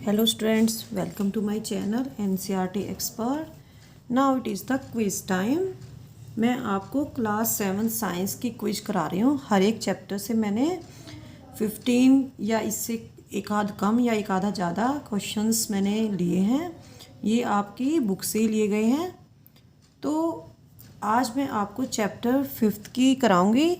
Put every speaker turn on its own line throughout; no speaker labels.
Hello students, welcome to my channel NCERT Expert. Now it is the quiz time. मैं आपको class 7 science की quiz करा रही हूँ। हर एक चैप्टर से मैंने 15 या इससे एक आध कम या एक आधा ज़्यादा क्वेश्चंस मैंने लिए हैं। ये आपकी बुक से लिए गए हैं। तो आज मैं आपको चैप्टर 5 की कराऊंगी,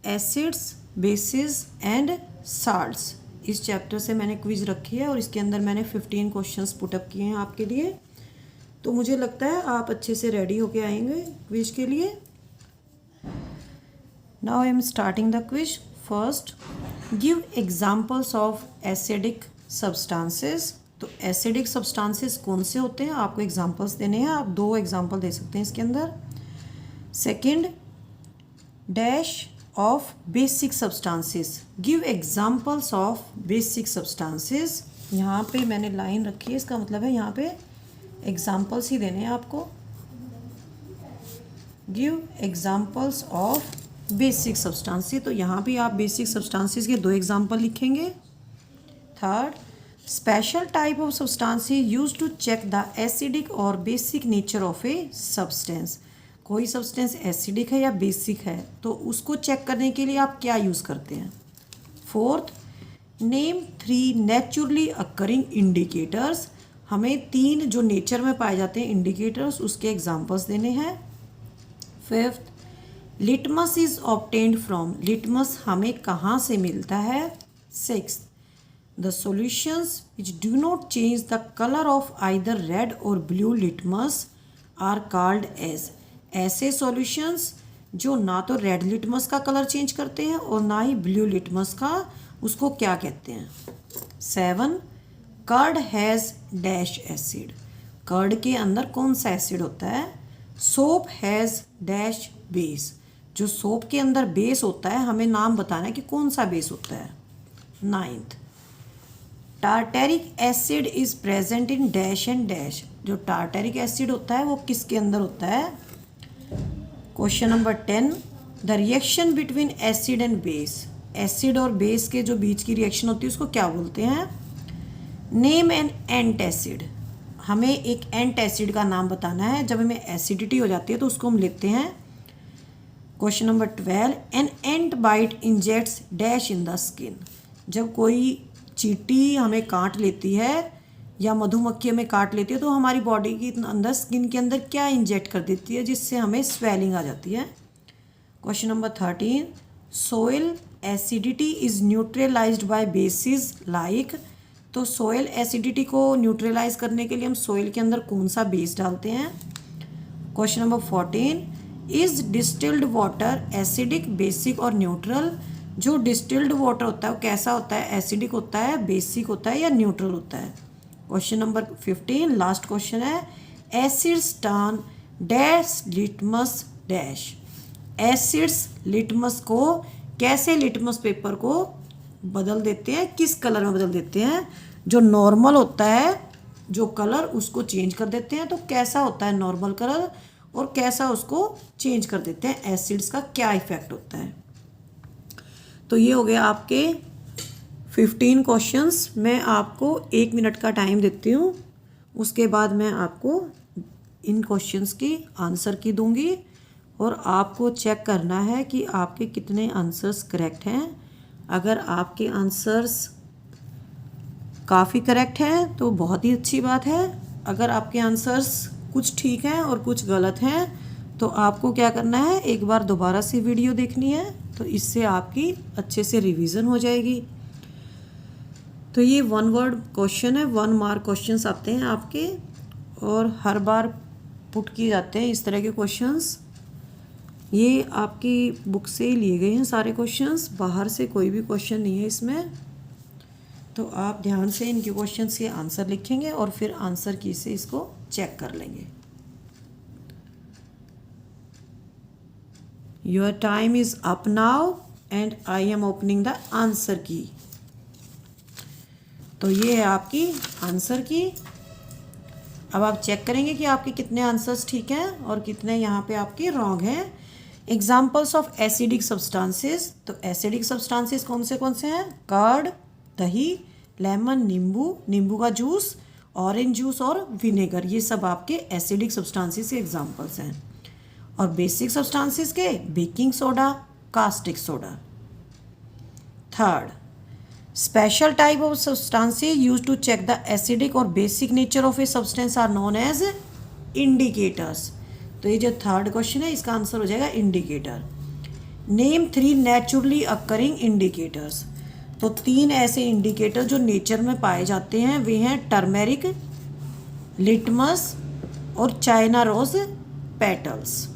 एसिड्स, बेसिस एंड साल्ट्स। इस चैप्टर से मैंने क्विज रखी है और इसके अंदर मैंने 15 क्वेश्चंस पुटअप किए हैं आपके लिए। तो मुझे लगता है आप अच्छे से रेडी होके आएंगे क्विज के लिए। Now I am starting the quiz. First, give examples of acidic substances. तो एसिडिक सब्सटेंसेस कौन से होते हैं, आपको एग्जांपल्स देने हैं। आप 2 एग्जांपल दे सकते हैं इसके अंदर। Second, dash of basic substances. Give examples of basic substances. यहाँ पे मैंने लाइन रखी है, इसका मतलब है यहाँ पे एग्जांपल्स ही देने हैं आपको। Give examples of basic substances. तो यहाँ भी आप बेसिक सब्सटेंसेस के 2 एग्जांपल लिखेंगे। Third, special type of substances used to check the acidic और basic nature of a substance. कोई सब्सटेंस एसिडिक है या बेसिक है तो उसको चेक करने के लिए आप क्या यूज़ करते हैं। Fourth, name 3 naturally occurring indicators. हमें 3 जो नेचर में पाए जाते हैं इंडिकेटर्स, उसके एग्जांपल्स देने हैं। Fifth, litmus is obtained from. Litmus हमें कहाँ से मिलता है। Sixth, the solutions which do not change the colour of either red or blue litmus are called as. ऐसे सॉल्यूशंस जो ना तो रेड लिटमस का कलर चेंज करते हैं और ना ही ब्लू लिटमस का, उसको क्या कहते हैं। 7, curd has dash acid. Curd के अंदर कौन सा एसिड होता है। Soap has dash base. जो सोप के अंदर बेस होता है हमें नाम बताना है कि कौन सा बेस होता है। 9th, tartaric acid is present in dash and dash. जो टार्टेरिक एसिड होता है वो किसके अंदर होता है। Question number 10, the reaction between acid and base. Acid और बेस के जो बीच की रिएक्शन होती है उसको क्या बोलते हैं। Name an ant acid. हमें एक एंट एसिड का नाम बताना है। जब हमें एसिडिटी हो जाती है तो उसको हम लेते हैं। Question number 12, an ant bite injects dash in the skin. जब कोई चींटी हमें काट लेती है या मधुमक्खी हमें काट लेती है तो हमारी बॉडी के अंदर, स्किन के अंदर क्या इंजेक्ट कर देती है जिससे हमें स्वेलिंग आ जाती है। Question number 13, soil acidity is neutralised by bases like. तो सोइल एसिडिटी को न्यूट्रलाइज करने के लिए हम सोइल के अंदर कौन सा बेस डालते हैं। Question number 14, is distilled water acidic, basic और न्यूट्रल। जो डिस्टिल्ड वाटर होता है वो कैसा होता है, एसिडिक होता है, बेसिक होता है या न्यूट्रल होता है। क्वेश्चन नंबर 15, लास्ट क्वेश्चन है, acids turn dash litmus dash. Acids litmus को कैसे, लिटमस पेपर को बदल देते हैं, किस कलर में बदल देते हैं। जो नॉर्मल होता है जो कलर उसको चेंज कर देते हैं। तो कैसा होता है नॉर्मल कलर और कैसा उसको चेंज कर देते हैं, एसिड्स का क्या इफेक्ट होता है। तो ये हो गया आपके 15 क्वेश्चंस। मैं आपको 1 मिनट का टाइम देती हूँ, उसके बाद मैं आपको इन क्वेश्चंस की आंसर की दूंगी और आपको चेक करना है कि आपके कितने आंसर्स करेक्ट हैं। अगर आपके आंसर्स काफ़ी करेक्ट हैं तो बहुत ही अच्छी बात है। अगर आपके आंसर्स कुछ ठीक हैं और कुछ गलत हैं तो आपको क्या करना है, एक बार दोबारा से वीडियो देखनी है, तो इससे आपकी अच्छे से रिवीजन हो जाएगी। तो ये 1 वर्ड क्वेश्चन है, 1 मार्क क्वेश्चंस आते हैं आपके और हर बार पुट किए जाते हैं इस तरह के क्वेश्चंस। ये आपकी बुक से ही लिए गए हैं सारे क्वेश्चंस, बाहर से कोई भी क्वेश्चन नहीं है इसमें। तो आप ध्यान से इनके क्वेश्चंस के आंसर लिखेंगे और फिर आंसर की से इसको चेक कर लेंगे। Your time is up now and I am opening the answer की। तो ये है आपकी आंसर की। अब आप चेक करेंगे कि आपके कितने आंसर्स ठीक हैं और कितने यहाँ पे आपके रॉन्ग हैं। Examples of acidic substances. तो एसिडिक सब्सटेंसेस कौन से हैं। कर्ड, दही, लेमन नींबू, नींबू का जूस, ऑरेंज जूस और विनेगर, ये सब आपके एसिडिक सब्सटेंसेस के एग्जांपल्स हैं। और बेसिक सब्सटेंसेस के baking soda, caustic soda. Third, special type of substances used to check the acidic और basic nature of a substance are known as indicators. तो ये जो थर्ड क्वेश्चन है इसका आंसर हो जाएगा indicator. Name 3 naturally occurring indicators. तो 3 ऐसे इंडिकेटर जो नेचर में पाए जाते हैं वे हैं टर्मेरिक, लिटमस और China rose petals.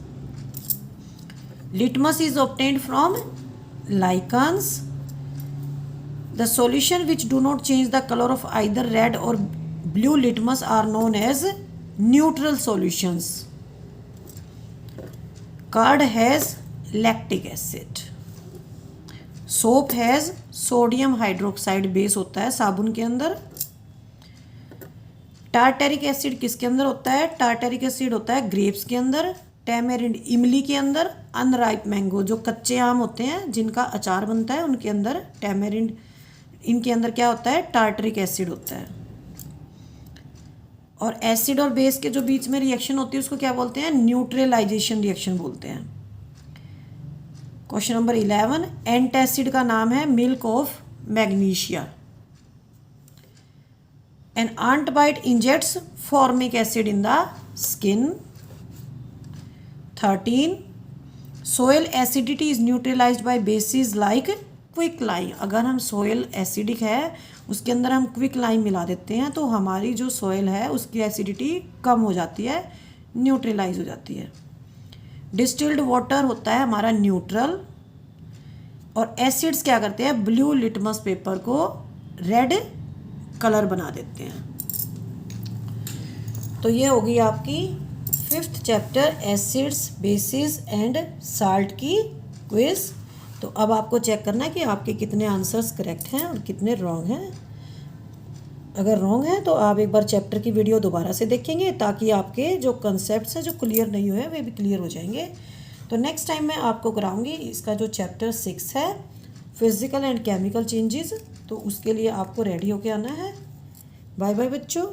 Litmus is obtained from lichens. The solution which do not change the color of either red or blue litmus are known as neutral solutions. Curd has lactic acid. Soap has sodium hydroxide base होता है साबुन के अंदर। Tartaric acid किसके अंदर होता है? Tartaric acid होता है ग्रेप्स के अंदर, टैमेरिंड इमली के अंदर, अनराइप मैंगो जो कच्चे आम होते हैं जिनका अचार बनता है उनके अंदर टैमेरिंड, इनके अंदर क्या होता है? टार्टरिक एसिड होता है। और एसिड और बेस के जो बीच में रिएक्शन होती है उसको क्या बोलते हैं? न्यूट्रलाइजेशन रिएक्शन बोलते हैं। क्वेश्चन नंबर 11, एंटासिड का नाम है milk of magnesia. An ant bite injects formic acid in the skin. 13, soil acidity is neutralised by bases like quick lime. अगर हम सोयल एसिडिक है उसके अंदर हम क्विक लाइम मिला देते हैं तो हमारी जो सोयल है उसकी एसिडिटी कम हो जाती है, न्यूट्रलाइज हो जाती है। डिस्टिल्ड वाटर होता है हमारा न्यूट्रल। और एसिड्स क्या करते हैं? ब्लू लिटमस पेपर को रेड कलर बना देते हैं। तो ये होगी आपकी 5th chapter acids, basis and salt की क्विज। तो अब आपको चेक करना है कि आपके कितने आंसर्स करेक्ट हैं और कितने रॉन्ग हैं। अगर रॉन्ग है तो आप एक बार चैप्टर की वीडियो दोबारा से देखेंगे ताकि आपके जो कंसेप्ट्स हैं जो क्लियर नहीं हुए वे भी क्लियर हो जाएंगे। तो नेक्स्ट टाइम मैं आपको कराऊंगी इसका जो चैप्टर 6 है फिजिकल एंड केमिकल चेंजेस, तो उसके लिए आपको रेडी होके आना है। बाय बाय बच्चों।